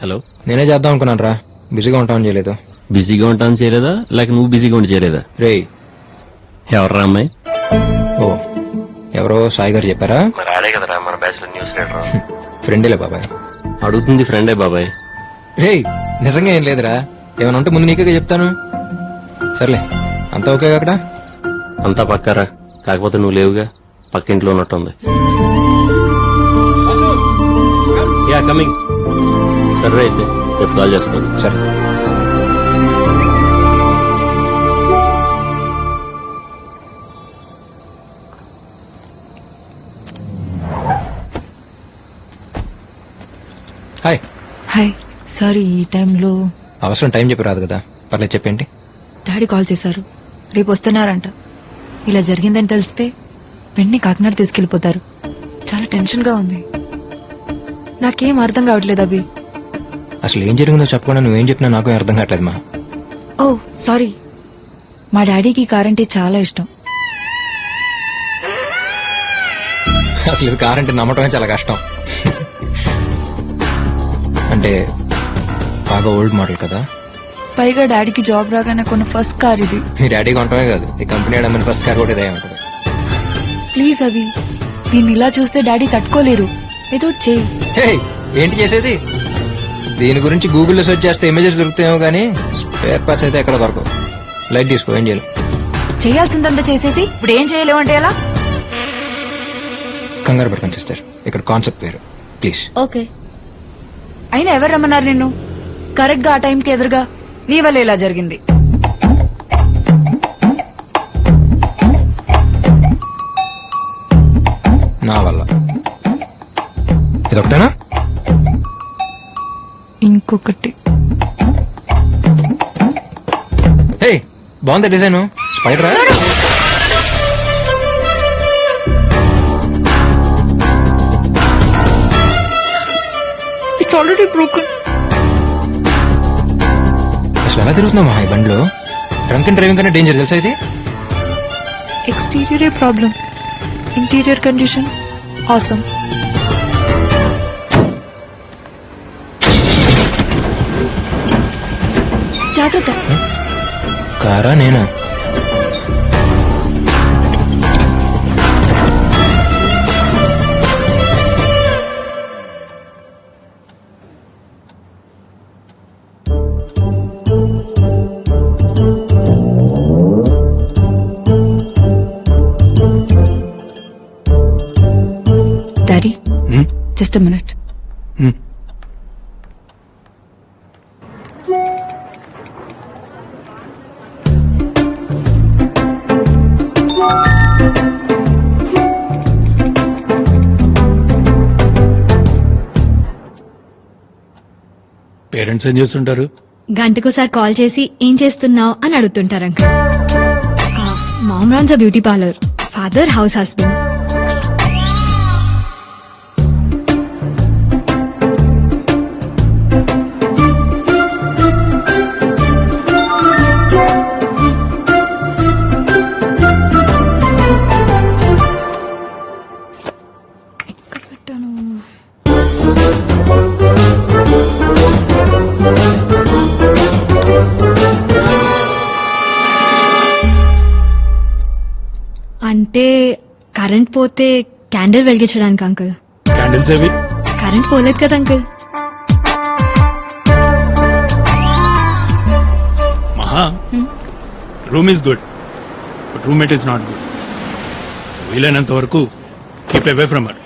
Hello, నేనే చేద్దాం అనుకున్నాను రా, బిజీగా ఉంటామని చేయలేదు. బిజీగా ఉంటాను చేయలేదా లేక నువ్వు బిజీగా ఉండి చేయలేదా? రేయ్, ఎవర్రా అమ్మాయి? ఓ ఎవరో సాయి గారు చెప్పారా? మరి ఆడే కదరా మన బ్యాచ్ లో న్యూస్ రీడర్. ఫ్రెండేలే బాబాయ్. అడుగుతుంది ఫ్రెండే బాబాయ్. రేయ్, నిజంగా ఏం లేదురా, ఏమైనా ఉంటే ముందు నీకే చెప్తాను. సర్లే, అంతా ఓకే అక్కడ? అంతా పక్కారా, కాకపోతే నువ్వు లేవుగా, పక్క ఇంట్లో ఉన్నట్టుంది. Yeah coming. సరే అయితే రేపు కాల్ చేస్తాను. సరే. హాయ్. హాయ్, సారీ ఈ టైంలో అవసరం టైం చెప్పి రాదు కదా, పర్లేదు చెప్పేంటి. డాడీ కాల్ చేశారు, రేపు వస్తున్నారంట. ఇలా జరిగిందని తెలిస్తే వెంటనే కాకినాడ తీసుకెళ్లిపోతారు. చాలా టెన్షన్ గా ఉంది. నాకేం అర్థం కావట్లేదు అభి. అసలు ఏం జరిగిందో చెప్పకుండా నువ్వేం చెప్పినా నాకు అర్థం కావట్లేదు మా. ఓ సారీ, మా డాడీకి కార్ అంటే చాలా ఇష్టం. అసలు ఇది కార్ అంటే నమ్మటమే చాలా కష్టం. అంటే బాగా ఓల్డ్ మోడల్ కదా. పైగా డాడీకి జాబ్ రాగానే కొన్న ఫస్ట్ కార్ ఇది. మీ డాడీ కొనటమే కాదు, ఈ కంపెనీ అడమని ఫస్ట్ కార్ కూడా ఇదే ఉంటుంది. ప్లీజ్ అభి, దీన్ని ఇలా చూస్తే డాడీ తట్టుకోలేరు. ఏదో చెయ్యి. హే, ఏంటి చేసేది? దీని గురించి గూగుల్లో సెర్చ్ చేస్తే ఇమేజెస్ దొరుకుతాయేమో కానీ స్పేర్ పార్ట్స్ అయితే ఎక్కడ దొరకవు. లైట్ తీసుకో, ఏం చేయాలి? చేయాల్సిందంతా చేసేసి ఇప్పుడు ఏం చేయలేమంటే ఎలా? కంగారు పడకండి సిస్టర్, ఇక్కడ కాన్సెప్ట్ వేరు, ప్లీజ్. ఓకే. అయినా ఎవరు రమ్మన్నారు నిన్ను? కరెక్ట్ గా ఆ టైంకి ఎదురుగా నీ వల్ల ఇలా జరిగింది. నా వల్ల. ఇదొకటేనా? ఇంకొకటి. హే, బాగుంది డిజైన్. స్పైడరా? It's already broken. అసలు ఎలా తిరుగుతున్నావు ఈ బండిలో? డ్రంక్ అండ్ డ్రైవింగ్ కన్నా డేంజర్ తెలుసా ఇది? ఎక్స్టీరియరే ప్రాబ్లం, ఇంటీరియర్ కండిషన్ ఆసమ్. జాగ్రత్త. కారా నేనా? Daddy, just a minute. Parents ఏం చేస్తుంటారు? గంటకోసారి కాల్ చేసి ఏం చేస్తున్నావు అని అడుగుతుంటారు uncle. Mom runs a beauty parlour, father house husband. ఎక్కడ పెట్టాను? అంటే కరెంట్ పోతే క్యాండిల్ వెలిగించడానికి అంకుల్. క్యాండిల్స్ ఏవి? కరెంట్ పోలేదు కదా uncle. Maha, room is good but roommate is not good. వీలైనంత వరకు keep away from her.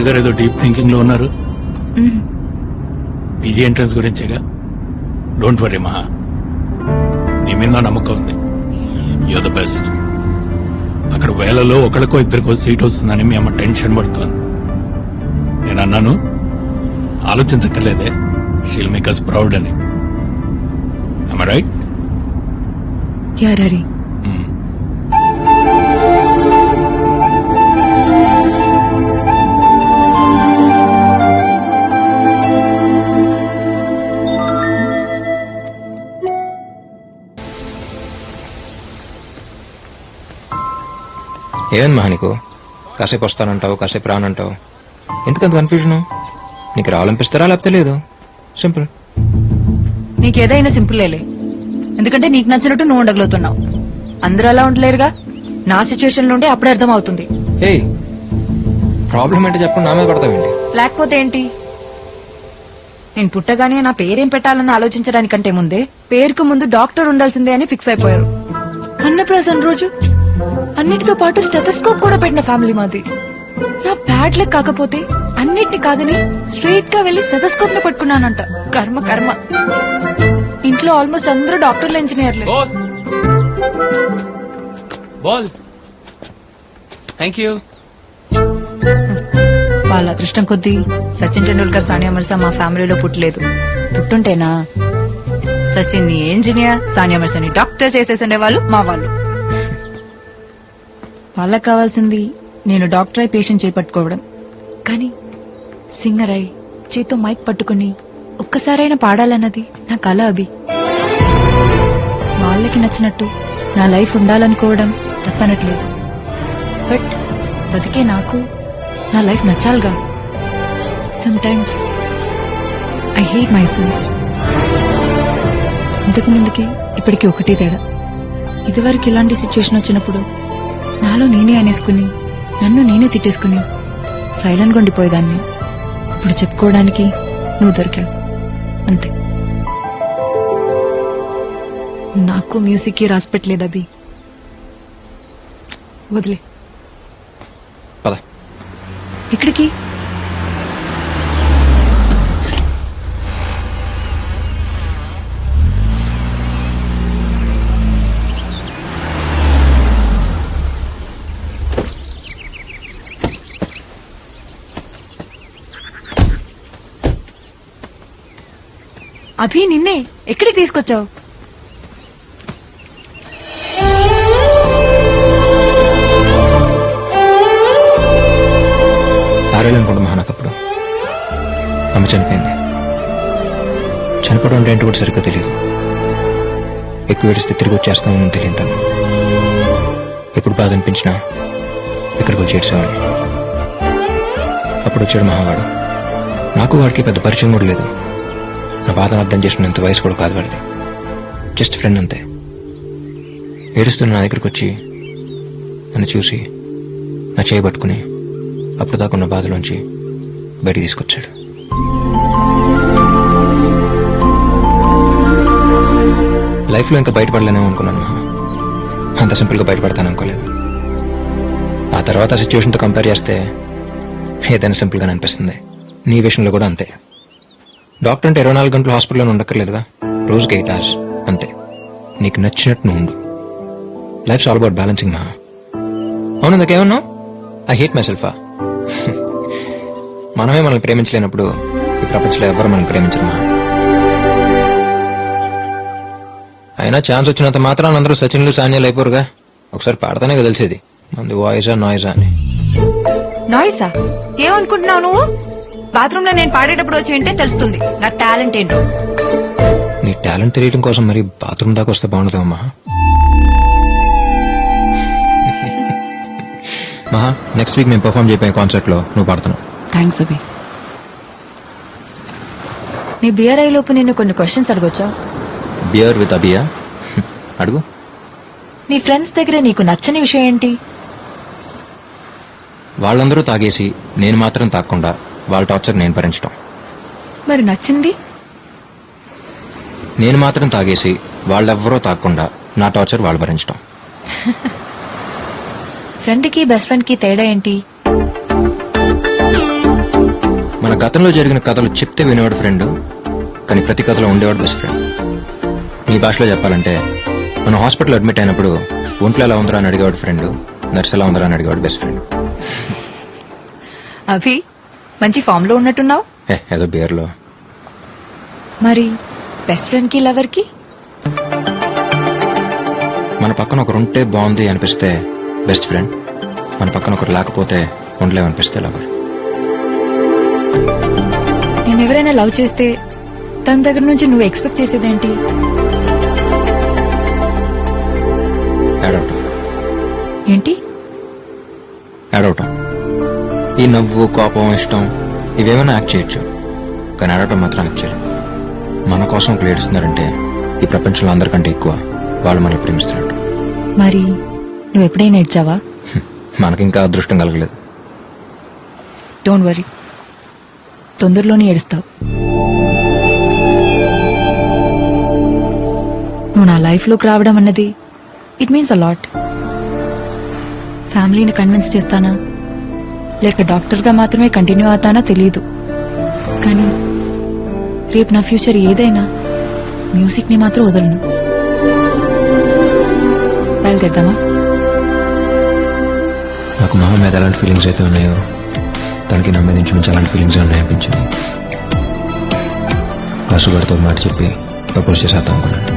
Doctor గారు ఏదో డీప్ థింకింగ్ లో ఉన్నారు పీజీ ఎంట్రన్స్ గురించేగా డోంట్ వరీ మహా నీ మీద నా నమ్మకం ఉంది యూర్ ద బెస్ట్ అక్కడ వేలలో ఒకరికో ఇద్దరికో సీట్ వస్తుందని మీ అమ్మ టెన్షన్ పడుతోంది నేను అన్నాను ఆలోచించక్కర్లేదే షీల్ మేక్ అస్ ప్రౌడ్ అని రైట్ యార్ హరి ఏమైంది మహా నీకు కాసేపు వస్తానంటావు కాసేపు రానంటావు ఎందుకంత కన్ఫ్యూజన్ నీకు రావాలనిపిస్తారా లేకపోతే లేదు సింపుల్ నీకేదైనా సింపులేలే ఎందుకంటే నీకు నచ్చినట్టు నువ్వు ఉండగలుగుతున్నావు అందరూ అలా ఉండలేరుగా నా సిచ్యువేషన్ నుండి అప్పుడే అర్థం అవుతుంది ఏయ్ ప్రాబ్లం ఏంటో చెప్పండి నా మీద పడతావేంటి లేకపోతే ఏంటి నేను పుట్టగానే నా పేరేం పెట్టాలని ఆలోచించడానికంటే ముందే పేరుకు ముందు డాక్టర్ ఉండాల్సిందే అని ఫిక్స్ అయిపోయారు అన్నప్రాసన రోజు అన్నిటితో పాటు స్టెథోస్కోప్ కూడా పెట్టిన ఫ్యామిలీ మాది నా బ్యాడ్ లక్ కాకపోతే అన్నిటిని కాదని స్ట్రైట్ గా వెళ్లి స్టెథోస్కోప్ ని పట్టుకున్నానంట కర్మ కర్మ ఇంట్లో ఆల్మోస్ట్ అందరూ డాక్టర్లు ఇంజనీర్లే బాల్ థ్యాంక్ యూ వాళ్ళ అదృష్టం కొద్దీ సచిన్ టెండూల్కర్ సానియా మిర్జా మా ఫ్యామిలీలో పుట్టలేదు పుట్టుంటేనా సచిన్ ని ఇంజనీర్ సానియా మిర్జాని డాక్టర్ చేసేసిండే వాళ్ళు మా వాళ్ళు వాళ్ళకి కావాల్సింది నేను డాక్టర్ అయి పేషెంట్ చేపట్టుకోవడం కానీ సింగర్ అయి చేతో మైక్ పట్టుకుని ఒక్కసారైనా పాడాలన్నది నా కల అభి వాళ్ళకి నచ్చినట్టు నా లైఫ్ ఉండాలనుకోవడం తప్పనట్లేదు బట్ బతికే నాకు నా లైఫ్ నచ్చాలిగా sometimes I hate myself ఇంతకు ముందుకి ఇప్పటికి ఒకటి తేడా ఇదివరకు ఇలాంటి సిచ్యువేషన్ వచ్చినప్పుడు నాలో నేనే అనేసుకుని నన్ను నేనే తిట్టేసుకుని సైలెంట్ గా ఉండిపోయేదాన్ని ఇప్పుడు చెప్పుకోవడానికి నువ్వు దొరికావు అంతే నాకు మ్యూజిక్ కి రాసి పెట్టలేదు అభి వదిలే పద ఇక్కడికి అభి నిన్నే ఎక్కడికి తీసుకొచ్చావు ఆరేళ్ళనుకుంటా మహా నాకు అప్పుడు అమ్మ చనిపోయింది చనిపోవడం అంటే ఏంటో కూడా సరిగ్గా తెలియదు ఎక్కువ ఏడిస్తే తిరిగి వచ్చేస్తున్నామని తెలియదు తను ఎప్పుడు బాధ అనిపించినా ఇక్కడికి వచ్చి ఏడ్చేవాడిని అప్పుడు వచ్చాడు మహావాడు నాకు వాడికి పెద్ద పరిచయం కూడా లేదు నా బాధను అర్థం చేసుకునేంత వయసు కూడా కాదు వాడిది జస్ట్ ఫ్రెండ్ అంతే ఏడుస్తున్న నా దగ్గరికి వచ్చి నన్ను చూసి నా చేయి పట్టుకుని అప్పుడు దాకున్న బాధలోంచి బయటికి తీసుకొచ్చాడు లైఫ్లో ఇంకా బయటపడలేనేమో అనుకున్నాను మహా అంత సింపుల్గా బయటపడతాను అనుకోలేదు ఆ తర్వాత సిచ్యువేషన్తో కంపేర్ చేస్తే ఏదైనా సింపుల్గానే అనిపిస్తుంది నీ విషయంలో కూడా అంతే డాక్టర్ అంటే 24 గంటలు హాస్పిటల్లో ఉండక్కర్లేదుగా రోజుకి 8 hours అంతే నీకు నచ్చినట్టు నువ్వు ఉండు లైఫ్స్ ఆల్ అబౌట్ బ్యాలెన్సింగ్ మహా అవును ఇందాకేమన్నావు ఐ హేట్ మై సెల్ఫా మనమే మనల్ని ప్రేమించలేనప్పుడు ఈ ప్రపంచంలో ఎవరు మనల్ని ప్రేమించరు మహా అయినా ఛాన్స్ వచ్చినంత మాత్రాన్ని అందరూ సచిన్లు సాన్యాలు అయిపోరుగా ఒకసారి పాడతానే కదా తెలిసేది మంది వాయిసా నాయిసా అని నాయిసా ఏమనుకుంటున్నావు నువ్వు బాత్రూమ్ లో నేను పాడేటప్పుడు వచ్చి వింటే తెలుస్తుంది నా టాలెంట్ ఏంటో నీ టాలెంట్ తెలియడం కోసం మరి బాత్రూమ్ దాకా వస్తే బాగుండదు మహా మహా నెక్స్ట్ వీక్ మేము పర్ఫామ్ చేయబోయే కాన్సర్ట్ లో నువ్వు పాడుతున్నావు థ్యాంక్స్ అభి నీ బియర్ అయ్యే లోపు నేను కొన్ని క్వశ్చన్స్ అడగొచ్చా బియర్ విత్ అబియా అడుగు నీ ఫ్రెండ్స్ దగ్గర నీకు నచ్చని విషయం ఏంటి వాళ్ళందరూ తాగేసి నేను మాత్రం తాగకుండా వాళ్ళ టార్చర్ నేను భరించడం మరి నచ్చింది నేను మాత్రం తాగేసి వాళ్ళెవ్వరూ తాగకుండా నా టార్చర్ వాళ్ళు భరించడం ఫ్రెండ్ కి బెస్ట్ ఫ్రెండ్ కి తేడా ఏంటి గతంలో జరిగిన కథలు చెప్తే వినేవాడు ఫ్రెండ్, కానీ ప్రతి కథలో ఉండేవాడు బెస్ట్ ఫ్రెండ్. నీ భాషలో చెప్పాలంటే మనం హాస్పిటల్ అడ్మిట్ అయినప్పుడు ఒంట్లో ఎలా ఉందరా అని అడిగేవాడు ఫ్రెండ్, నర్స్ ఎలా ఉందరా అని అడిగేవాడు బెస్ట్ ఫ్రెండ్. అభి మంచి ఫామ్ లో ఉన్నట్టున్నావు. ఏదో బేర్లో. మరి బెస్ట్ ఫ్రెండ్ కి లవర్ కి మన పక్కన ఒకరు ఉంటే బాగుంది అనిపిస్తే బెస్ట్ ఫ్రెండ్, మన పక్కన ఒకరు లేకపోతే ఉండలేమనిపిస్తే లవర్. నేను ఎవరైనా లవ్ చేస్తే తన దగ్గర నుంచి నువ్వు ఎక్స్పెక్ట్ చేసేదేంటి? యాడ్ అవటం. ఏంటి? యాడ్ అవటం. ఈ నవ్వు, కోపం, ఇష్టం ఇవేమైనా యాక్ట్ చేయొచ్చు, కానీ ఆడటం మాత్రం యాక్ట్ చేయడం. మన కోసం ఒకరు ఏడుస్తున్నారంటే ఈ ప్రపంచంలో అందరికంటే ఎక్కువ వాళ్ళు మనల్ని ప్రేమిస్తున్నట్టు. మరి నువ్వు ఎప్పుడైనా ఏడ్చావా? మనకింకా అదృష్టం కలగలేదు. డోంట్ వరీ, తొందరలోనే ఏడుస్తావు. నువ్వు నా లైఫ్ లోకి రావడం అన్నది ఇట్ మీన్స్ అ లాట్. ఫ్యామిలీని కన్విన్స్ చేస్తానా లేక డాక్టర్ గా మాత్రమే కంటిన్యూ అవుతానా తెలియదు, కానీ రేపు నా ఫ్యూచర్ ఏదైనా మ్యూజిక్ ని మాత్రం వదలను. బయలుదేద్దామా? నాకు మహా మీద ఎలాంటి ఫీలింగ్స్ అయితే ఉన్నాయో తనకి నా మీద నుంచి అలాంటి ఫీలింగ్స్ ఉన్నాయనిపించింది. వాసుగారితో మాట చెప్పి ప్రపోజ్ చేసేద్దాం అనుకున్నాను.